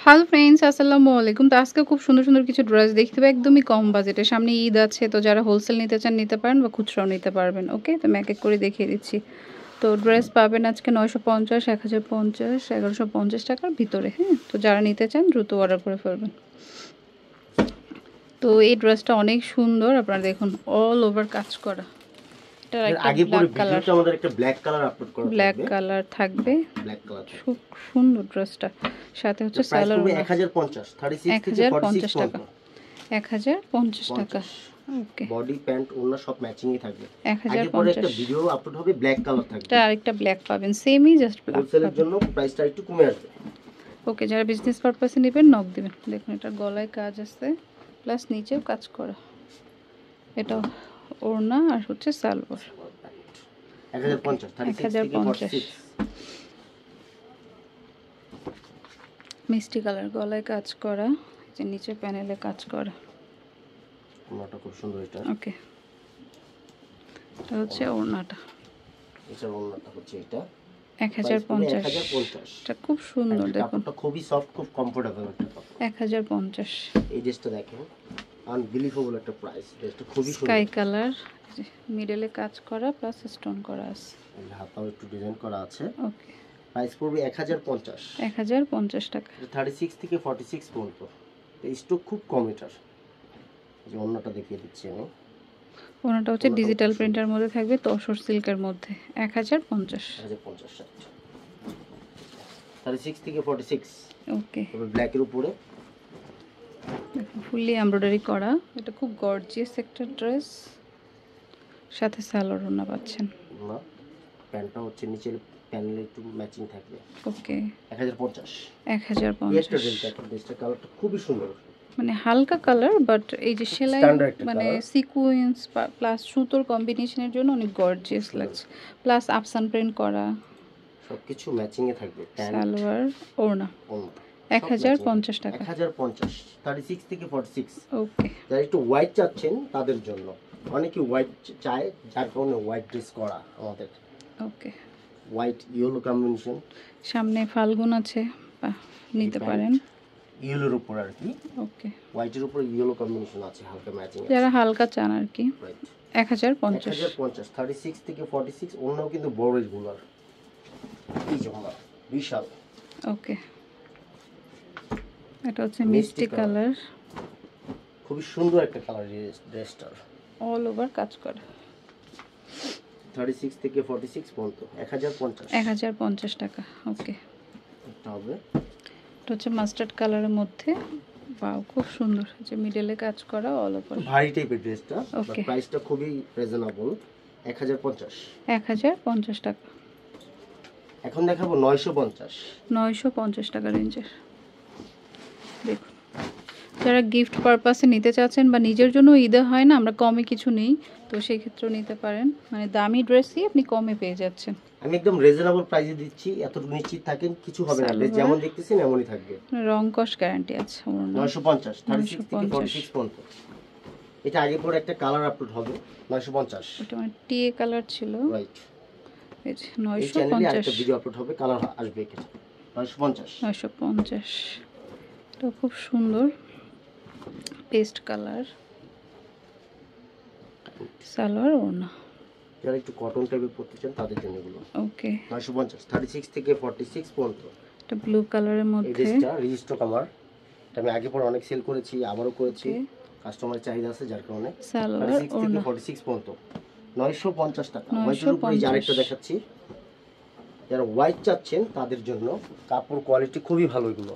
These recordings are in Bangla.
হ্যালো ফ্রেন্ডস, আসসালামু আলাইকুম। তো আজকে খুব সুন্দর সুন্দর কিছু ড্রেস দেখতে হবে একদমই কম বাজেটে। সামনে ঈদ আছে, তো যারা হোলসেল নিতে চান নিতে পারেন বা খুচরাও নিতে পারবেন। ওকে, তো আমি এক এক করে দেখিয়ে দিচ্ছি। তো ড্রেস পাবেন আজকে 950, 1050, 1150 টাকার ভিতরে। হ্যাঁ, তো যারা নিতে চান দ্রুত অর্ডার করে ফেলবেন। তো এই ড্রেসটা অনেক সুন্দর, আপনারা দেখুন অল ওভার কাজ করা। আগে পরে ভিডিওতে আমাদের একটা ব্ল্যাক কালার আপলোড করা থাকবে, ব্ল্যাক কালার থাকবে, ব্ল্যাক কালার খুব সুন্দর ড্রেসটা। সাথে হচ্ছে সালোয়ার 1050, 36 থেকে 46 টাকা, 1050 টাকা। ওকে, বডি প্যান্ট ওড়না সব ম্যাচিংই থাকবে। 1050। আগে পরে একটা ভিডিও আপলোড হবে, ব্ল্যাক কালার থাকবে, এটা আরেকটা ব্ল্যাক পাবেন, সেমই জাস্ট ব্ল্যাক। হোলসেলের জন্য প্রাইসটা একটু কমে আসবে। ওকে, যারা বিজনেস পারপাসে নেবেন নক দিবেন। দেখুন এটা গলায় কাজ আছে, প্লাস নিচেও কাজ করা। এটা ওড়না আর হচ্ছে সালোয়ার। 1050, 36 থেকে 46। মিষ্টি কালার, গলায় কাজ করা, যে নিচে প্যানেলে কাজ করা। ওড়নাটা খুব সুন্দর এটা। ওকে, এটা হচ্ছে ওড়নাটা। এটা ওড়নাটা হচ্ছে এটা 1050। এটা খুব সুন্দর, দেখুন কাপড়টা খুবই সফট, খুব কমফোর্টেবল একটা কাপড়। 1050। এই ড্রেসটা দেখেন, আনবিলিভেবল একটা প্রাইস। ড্রেসটা খুবই সুন্দর, স্কাই কালার, মিডলে কাজ করা প্লাস স্টোন করা আছে, হাতাও একটু ডিজাইন করা আছে। ওকে, প্রাইস পড়বে 1050। 1050 টাকা। 36 থেকে 46 পর্যন্ত। এই স্টক খুব কম এটার। যে অন্যটা দেখিয়ে দিচ্ছি আমি। ওনাটা হচ্ছে ডিজিটাল প্রিন্টার মধ্যে থাকবে, তসর সিল্কের মধ্যে। 1050। 1050 36 থেকে 46। ওকে, তবে ব্ল্যাকের উপরে ফুললি এমব্রয়ডারি করা। এটা খুব গর্জিয়াস একটা ড্রেস, সাথে সালোয়ার ওড়না পাচ্ছেন। না, প্যান্টটা হচ্ছে নিচের প্যানেলে একটু ম্যাচিং থাকবে। ওকে, 1050। 1050। ড্রেসটা কালারটা খুবই সুন্দর, মানে হালকা কালার, বাট এই যে সেলাই মানে সিকোয়েন্স প্লাস সুতোর কম্বিনেশনের জন্য অনেক গর্জিয়াস লাগছে। প্লাস আপসান প্রিন্ট করা, সবকিছু ম্যাচিং এ থাকবে। সালোয়ার ওড়না 1050 টাকা। 1050, 36 থেকে 46। ওকে, যারা একটু হোয়াইট চাচ্ছেন তাদের জন্য, অনেকে হোয়াইট চায়, যার কারণে হোয়াইট ড্রেস করা আমাদের। ওকে, হোয়াইট ইয়েলো কম্বিনেশন, সামনে ফাল্গুন আছে, নিতে পারেন ইয়েলোর উপর আর কি। ওকে, হোয়াইটের উপর ইয়েলো কম্বিনেশন আছে, হালকা ম্যাচিং। যারা হালকা চান আর কি। 1050। 36 থেকে 46। অন্যও কিন্তু বড় এগুলোর, এই জমা বিশাল। ওকে, এটা হচ্ছে মিষ্টি কালার, খুবই সুন্দর একটা কালার ড্রেসটার। অল ওভার কাজ করা। 36 থেকে 46 পর্যন্ত 1050। 1050 টাকা। ওকে, এটা হবে, এটা হচ্ছে মাস্টার্ড কালারের মধ্যে। বাও, খুব সুন্দর, যে মিডলে কাজ করা, অল ওভার ভারী টাইপের ড্রেসটা। ওকে, প্রাইসটা খুবই রিজনেবল, 1050। 1050 টাকা। এখন দেখাবো 950। 950 টাকা রেঞ্জের। দেখুন, যারা গিফট পারপাসে নিতে চাচ্ছেন বা নিজের জন্য ঈদে হয় না, আমরা কমে কিছু নেই, তো সেই ক্ষেত্রেও নিতে পারেন। মানে দামি ড্রেসই আপনি কমে পেয়ে যাচ্ছেন। আমি একদম রিজনেবল প্রাইসে দিচ্ছি, এতটুকু নিশ্চিত থাকেন কিছু হবে না। ড্রেস যেমন দেখতেছেন এমনই থাকবে, রং কস গ্যারান্টি আছে। 950, 36 থেকে 46 পর্যন্ত। এটা আগে পরে একটা কালার আপলোড হবে, 950। এটা মানে টিএ কালার ছিল, রাইট। এই যে এই চ্যানেলে আরেকটা 950। ভিডিও আপলোড হবে, কালার আসবে এখানে। 950। 950। এটা খুব সুন্দর, পেস্ট কালার, সালোয়ার ওড়না। যারা একটু কটন টাইপের পড়তে চান তাদের জন্য এগুলো। ওকে, 950, 36 থেকে 46 পর্যন্ত। এটা ব্লু কালারের এই মধ্যে। ড্রেসটা রিস্টক আমার, এটা আমি আগে পরে অনেক সেল করেছি, আবারও করেছি। কাস্টমারের চাহিদা আছে যার কারণে। সালোয়ার 36 থেকে ওড়না 46 পর্যন্ত 950 টাকা। হোয়াইটের উপরে আরেকটা দেখাচ্ছি, যারা হোয়াইট চাচ্ছেন তাদের জন্য। কাপড় কোয়ালিটি খুবই ভালো এগুলো।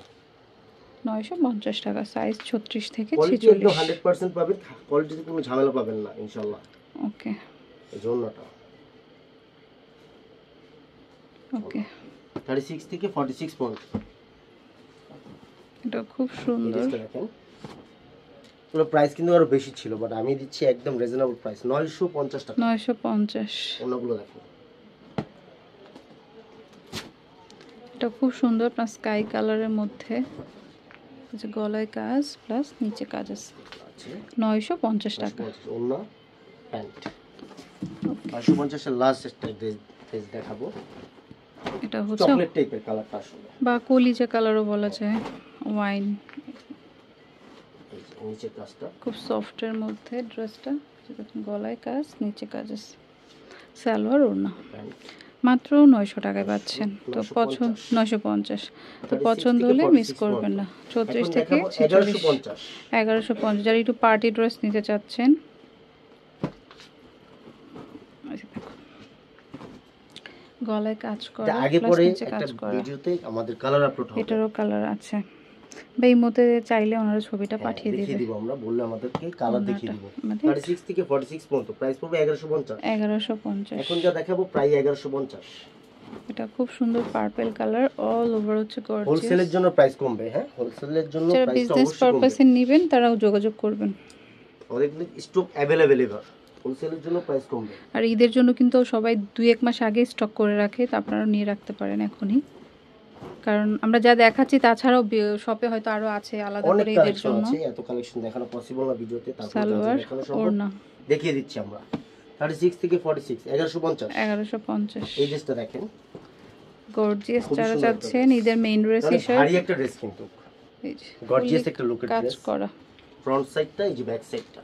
950 টাকা, সাইজ 36 থেকে কোয়ালিটি 46। একদম 100% পাবেন, কোয়ালিটিতে কোনো ঝামেলা পাবেন না ইনশাআল্লাহ। ওকে, এই জন্যটা ওকে, 36 থেকে 46 পর্যন্ত। এটা খুব সুন্দর। দেখেন, পুরো প্রাইস কিন্তু আরো বেশি ছিল, বাট আমি দিচ্ছি একদম রিজনেবল প্রাইস, 950 টাকা। 950। অন্যগুলো দেখেন, এটা খুব সুন্দর, প্লাস স্কাই কালারের মধ্যে, যে গলায় কাজ প্লাস নিচে কাজ আছে। 950 টাকা। অন্য প্যান্ট 950 এর লাস্ট একটা ড্রেস দেখাবো। এটা হচ্ছে চকলেট টাইপের কালারটা আসলে, বা কলিজা কালারও বলা যায়। ওয়াইন, এই যে নিচের কাজটা খুব সফটের মধ্যে ড্রেসটা, গলায় কাজ, নিচে কাজ আছে, সালোয়ার ওড়না, প্যান্ট মাত্র 900 টাকায় পাচ্ছেন। তো 950, তো 36 পছন্দ থেকে হলে মিস 46 করবেন না। 34 এখন থেকে দেখাবো 46, 1150। 1150 যারা একটু পার্টি ড্রেস নিতে চাচ্ছেন, গলায় কাজ করা, আগে প্লাস পরে নিচে একটা কাজ করা, ভিডিওতে আমাদের কালার আপলোড হবে, এটারও কালার আছে বা এই মধ্যে চাইলে ওনারা ছবিটা পাঠিয়ে দেখিয়ে দেবে। দিব, আমরা বললে আমাদেরকে কালার দেখিয়ে দিব। আমাদের 36 থেকে 46 পর্যন্ত প্রাইস পড়বে 1150। 1150, এখন যা দেখাবো প্রায় 1150। এটা খুব সুন্দর পার্পল কালার, অল ওভার হচ্ছে গর্জিয়াস। হোলসেলের জন্য প্রাইস কমবে, হ্যাঁ হোলসেলের জন্য যারা প্রাইসটা বিজনেস অবশ্যই কমবে। পারপাসে নেবেন তারাও যোগাযোগ করবেন, আমাদের কিন্তু স্টক অ্যাভেলেবেল এবার, হোলসেলের জন্য প্রাইস কমবে। আর ঈদের জন্য কিন্তু সবাই 2-1 মাস আগে স্টক করে রাখে, তো আপনারা নিয়ে রাখতে পারেন এখনই, কারণ আমরা যা দেখাচ্ছি তাছাড়াও শপে হয়তো আরো আছে আলাদা অনেক করে ঈদের কালেকশন জন্য। আছে, এত কালেকশন দেখানো পসিবল না ভিডিওতে, তারপর সালোয়ার দেখানো সম্ভব ওড়না দেখিয়ে দিচ্ছি আমরা। 36 থেকে 46 1150। 1150, এই ড্রেসটা দেখেন, গর্জিয়াস খুবই যারা সুন্দর একটা চাচ্ছেন ঈদের মেইন ড্রেস অনেক হিসেবে, ভারী একটা ড্রেস কিন্তু এই যে গর্জিয়াস fully একটা লুকের কাজ ড্রেস, করা, ফ্রন্ট সাইডটা এই যে ব্যাক সাইডটা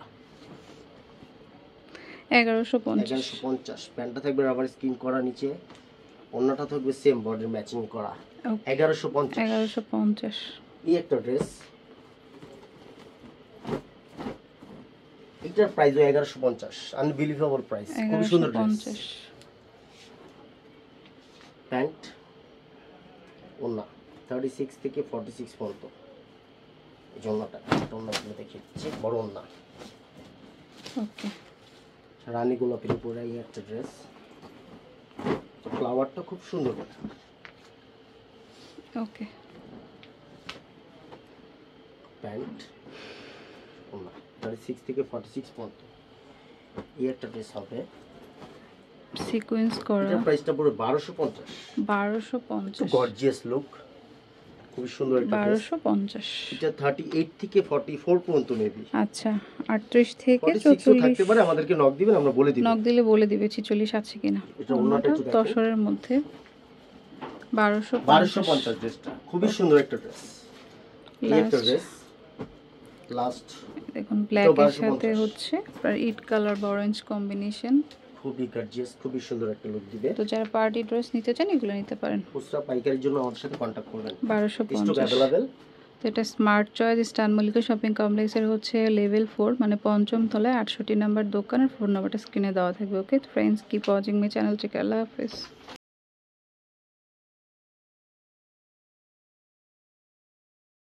1150, 1150। প্যান্টটা থাকবে রাবার স্কিন করা, নিচে ওন্নাটা থাকবে সেম বডির ম্যাচিং করা, Okay, 1150। 1150, এই একটা ড্রেস, এটার প্রাইস 1150, আনবিলিভেবল প্রাইস, খুব সুন্দর ড্রেস। 1150, প্যান্ট ওন্না 36 থেকে 46 পর্যন্ত, এই জন্যটা ওন্নাগুলো দেখিয়ে দিচ্ছি, বড় ওন্না, ওকে, রানী গোলাপের উপরে এই একটা ড্রেস, ফ্লাওয়ারটা খুব সুন্দর, ওকে, প্যান্ট ওন্না 36 থেকে 46 পর্যন্ত, এই একটা ড্রেস হবে, সিকোয়েন্স করা, এটার প্রাইসটা পুরো 1250, 1250, গর্জিয়াস লুক, খুব সুন্দর একটা ড্রেস। 1250, এটা 38 থেকে 44 পর্যন্ত মেবি, আচ্ছা 38 থেকে 46 থাকতে 44, পারে, আমাদেরকে নক দিবেন, আমরা বলে দিব। নক দিলে বলে দিবে 46 আছে কিনা। এটা ওন্নাটা একটু দেখো, তসরের মধ্যে 1250, 1250 ড্রেসটা খুবই সুন্দর একটা ড্রেস, এই একটা লাস্ট ড্রেস লাস্ট দেখুন ব্ল্যাকের সাথে হচ্ছে আপনার ইট কালার বা অরেঞ্জ কম্বিনেশন, খুবই গর্জিয়াস, খুবই সুন্দর একটা লুক দিবে। তো যারা পার্টি ড্রেস নিতে চান এগুলো নিতে পারেন। খুচরা পাইকারির জন্য আমাদের সাথে কন্টাক্ট করবেন, 1250, স্টক अवेलेबल। তো এটা স্মার্ট চয়েস স্টান মল্লিকা শপিং কমপ্লেক্সের হচ্ছে লেভেল 4 মানে 5ম তলায় 68 নাম্বার দোকানের ফোন নাম্বারটা স্ক্রিনে দেওয়া থাকবে। Okay friends, keep watching my channel, take care, আল্লাহ হাফেজ।